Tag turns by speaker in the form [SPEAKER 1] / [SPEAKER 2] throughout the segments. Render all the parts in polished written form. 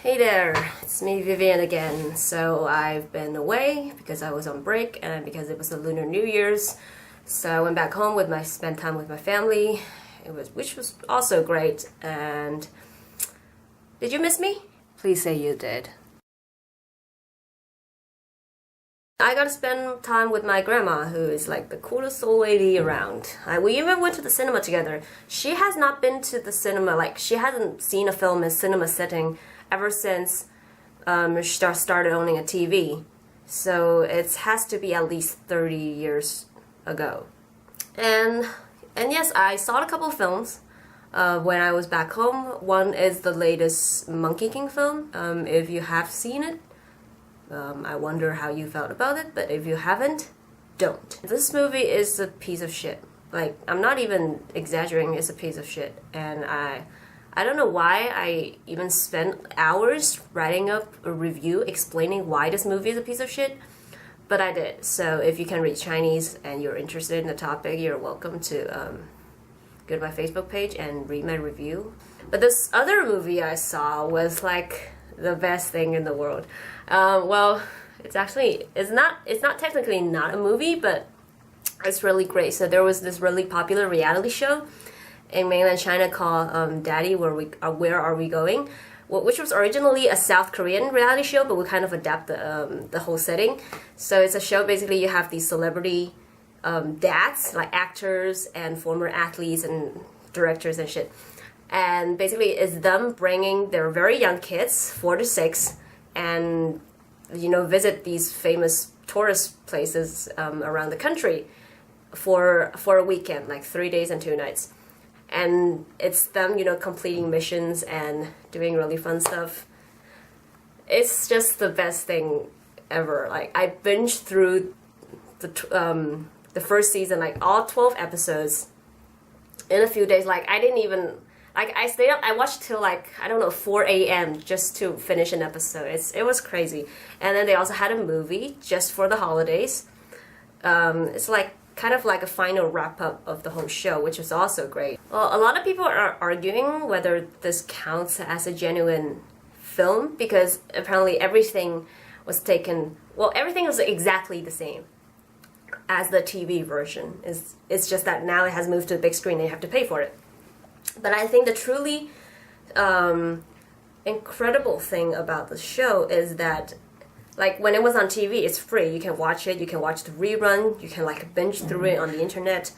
[SPEAKER 1] Hey there, it's me Vivian again. So I've been away because I was on break and because it was the Lunar New Year's. So I went back home spent time with my family. Which was also great. And did you miss me? Please say you did. I got to spend time with my grandma, who is like the coolest old lady around. We even went to the cinema together. She has not been to the cinema, like she hasn't seen a film in cinema setting ever since she started owning a TV. So it has to be at least 30 years ago. And yes, I saw a couple of films when I was back home. One is the latest Monkey King film. If you have seen it, I wonder how you felt about it, but if you haven't, don't. This movie is a piece of shit. Like, I'm not even exaggerating, it's a piece of shit. And I don't know why I even spent hours writing up a review explaining why this movie is a piece of shit, but I did. So if you can read Chinese and you're interested in the topic, you're welcome to go to my Facebook page and read my review. But this other movie I saw was like the best thing in the world. Well, it's not technically not a movie, but it's really great. So there was this really popular reality show in mainland China called Daddy, Where Are We Going? Which was originally a South Korean reality show, but we kind of adapt the whole setting. So it's a show, basically you have these celebrity dads, like actors and former athletes and directors and shit. And basically it's them bringing their very young kids, 4 to 6, and visit these famous tourist places around the country for a weekend, like 3 days and 2 nights. And it's them, completing missions and doing really fun stuff. It's just the best thing ever. Like, I binged through the first season, like all 12 episodes in a few days. Like, I didn't even, like, I stayed up, I watched till like, I don't know, 4 a.m. just to finish an episode. It was crazy. And then they also had a movie just for the holidays. It's like, kind of like a final wrap-up of the whole show, which is also great. Well, a lot of people are arguing whether this counts as a genuine film, because apparently everything was exactly the same as the TV version. It's just that now it has moved to the big screen and you have to pay for it. But I think the truly incredible thing about the show is that, like, when it was on TV, it's free. You can watch it, you can watch the rerun, you can like binge through it on the internet,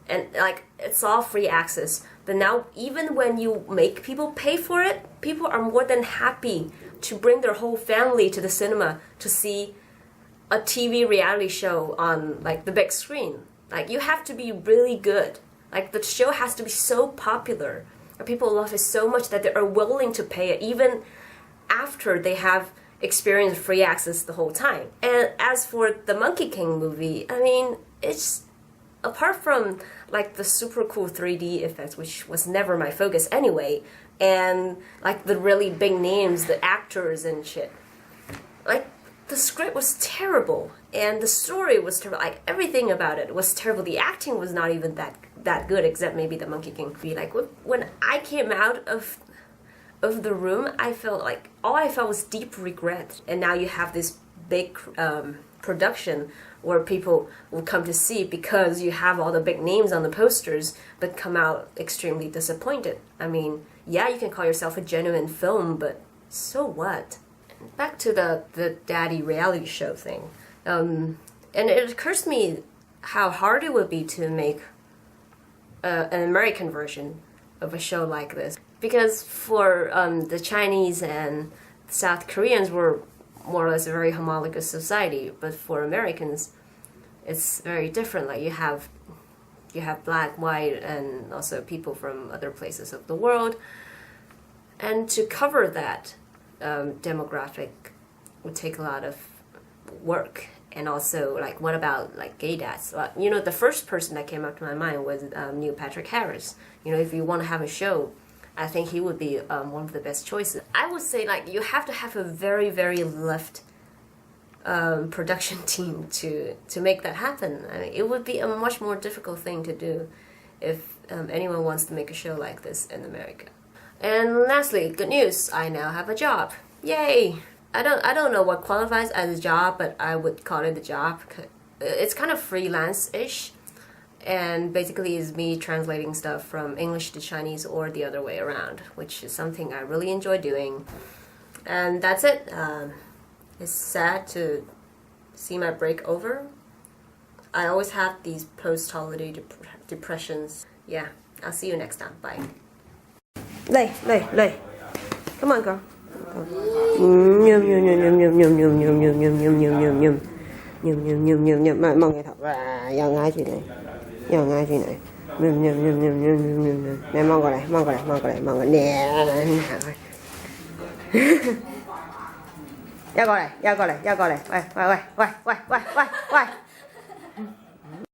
[SPEAKER 1] and like it's all free access. But now, even when you make people pay for it, people are more than happy to bring their whole family to the cinema to see a TV reality show on like the big screen. Like, you have to be really good. Like, the show has to be so popular, or people love it so much that they are willing to pay it even after they have experience free access the whole time. And as for the Monkey King movie, I mean, it's, apart from like the super cool 3D effects, which was never my focus anyway, and like the really big names, the actors and shit, like the script was terrible and the story was terrible. Like, everything about it was terrible. The acting was not even that good, except maybe the Monkey King. Like, when I came out of the room, I felt like all I felt was deep regret. And now you have this big production where people will come to see because you have all the big names on the posters, but come out extremely disappointed. I mean, yeah, you can call yourself a genuine film, but so what? Back to the daddy reality show thing. And it occurs to me how hard it would be to make an American version of a show like this. Because for the Chinese and South Koreans, we're more or less a very homologous society, but for Americans, it's very different. Like, you have black, white, and also people from other places of the world, and to cover that demographic would take a lot of work. And also, like, what about like gay dads? The first person that came up to my mind was Neil Patrick Harris. If you want to have a show, I think he would be one of the best choices. I would say, like, you have to have a very, very left production team to make that happen. I mean, it would be a much more difficult thing to do if anyone wants to make a show like this in America. And lastly, good news, I now have a job. Yay! I don't know what qualifies as a job, but I would call it a job. It's kind of freelance-ish, and basically is me translating stuff from English to Chinese or the other way around, which is something I really enjoy doing. And that's it. It's sad to see my break over. I always have these post-holiday depressions. Yeah, I'll see you next time. Bye. Lay. Come on, girl. Nhum nhum nhum nhum nhum nhum nhum nhum nhum nhum nhum nhum nhum nhum nhum nhum nhum nhum mà mong người thật và giờ ngay chị này nhum nhum nhum nhum nhum nhum nhum nhum này mong gọi nè ra gọi này quay